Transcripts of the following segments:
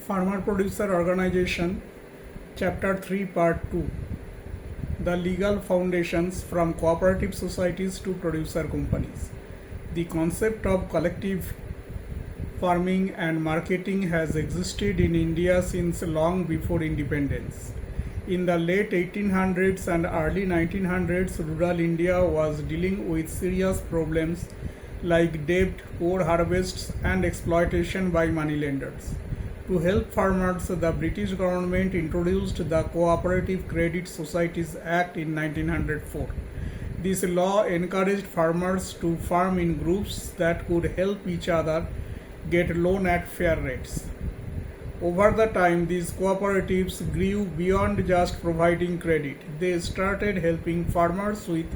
Farmer Producer Organization, Chapter 3, Part 2. The legal foundations from cooperative societies to producer companies. The concept of collective farming and marketing has existed in India since long before independence. In the late 1800s and early 1900s, rural India was dealing with serious problems like debt, poor harvests, and exploitation by moneylenders. To help farmers, the British government introduced the Cooperative Credit Societies Act in 1904. This law encouraged farmers to farm in groups that could help each other get loan at fair rates. Over the time, these cooperatives grew beyond just providing credit. They started helping farmers with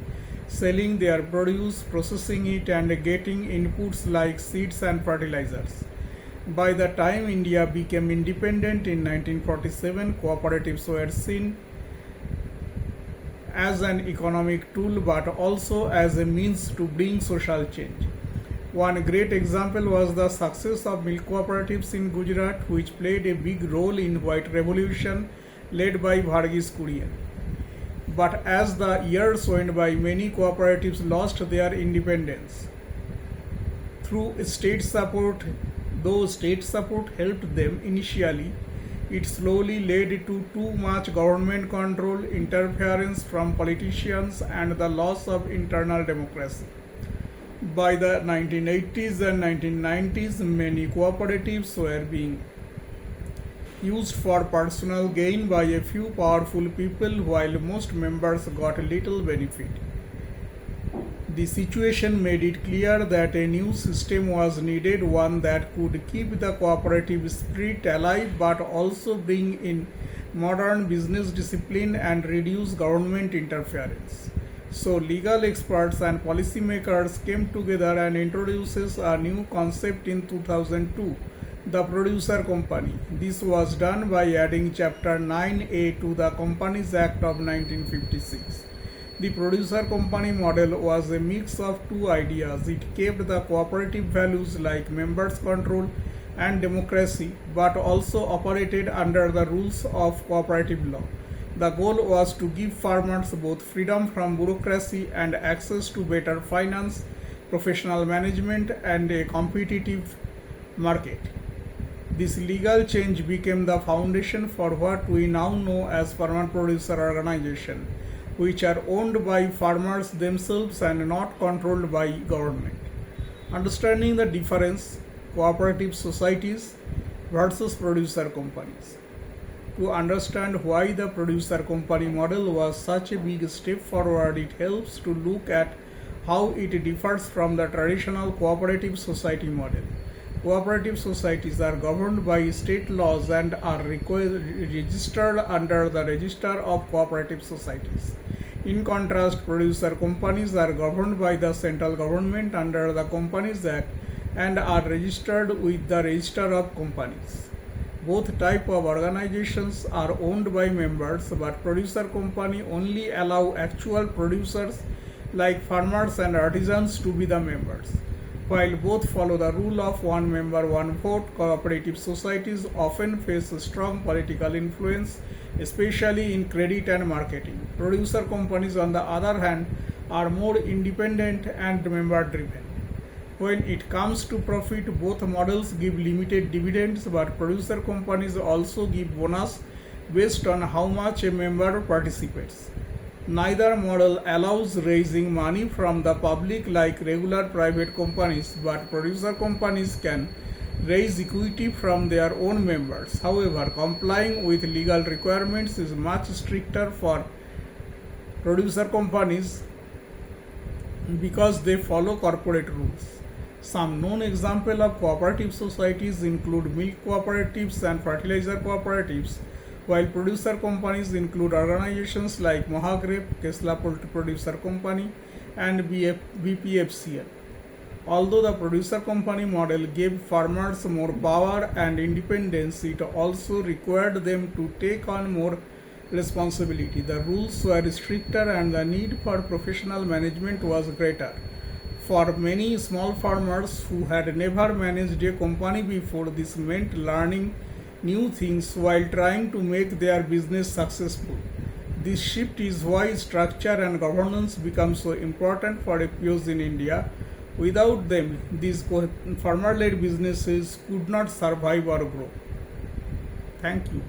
selling their produce, processing it, and getting inputs like seeds and fertilizers. By the time India became independent in 1947, cooperatives were seen as an economic tool but also as a means to bring social change. One great example was the success of milk cooperatives in Gujarat, which played a big role in White Revolution led by Varghese Kurian. But as the years went by, many cooperatives lost their independence. Through state support, though state support helped them initially, it slowly led to too much government control, interference from politicians, and the loss of internal democracy. By the 1980s and 1990s, many cooperatives were being used for personal gain by a few powerful people while most members got little benefit. The situation made it clear that a new system was needed, one that could keep the cooperative spirit alive but also bring in modern business discipline and reduce government interference. So legal experts and policymakers came together and introduces a new concept in 2002, the producer company. This was done by adding Chapter 9A to the Companies Act of 1956. The producer company model was a mix of two ideas. It kept the cooperative values like members' control and democracy, but also operated under the rules of cooperative law. The goal was to give farmers both freedom from bureaucracy and access to better finance, professional management, and a competitive market. This legal change became the foundation for what we now know as farmer producer organization, which are owned by farmers themselves and not controlled by government. Understanding the difference, cooperative societies versus producer companies. To understand why the producer company model was such a big step forward, it helps to look at how it differs from the traditional cooperative society model. Cooperative societies are governed by state laws and are registered under the Register of Cooperative Societies. In contrast, producer companies are governed by the central government under the Companies Act and are registered with the Register of Companies. Both type of organizations are owned by members, but producer company only allow actual producers like farmers and artisans to be the members. While both follow the rule of one member, one vote, cooperative societies often face strong political influence, especially in credit and marketing. Producer companies, on the other hand, are more independent and member driven. When it comes to profit, both models give limited dividends, but producer companies also give bonus based on how much a member participates. Neither model allows raising money from the public like regular private companies, but producer companies can raise equity from their own members. However, complying with legal requirements is much stricter for producer companies because they follow corporate rules. Some known examples of cooperative societies include milk cooperatives and fertilizer cooperatives, while producer companies include organizations like Mahagrape, Kesla Poultry Producer Company, and BPFCL. Although the producer company model gave farmers more power and independence, it also required them to take on more responsibility. The rules were stricter and the need for professional management was greater. For many small farmers who had never managed a company before, this meant learning new things while trying to make their business successful. This shift is why structure and governance become so important for FPOs in India. Without them, these farmer led businesses could not survive or grow. Thank you.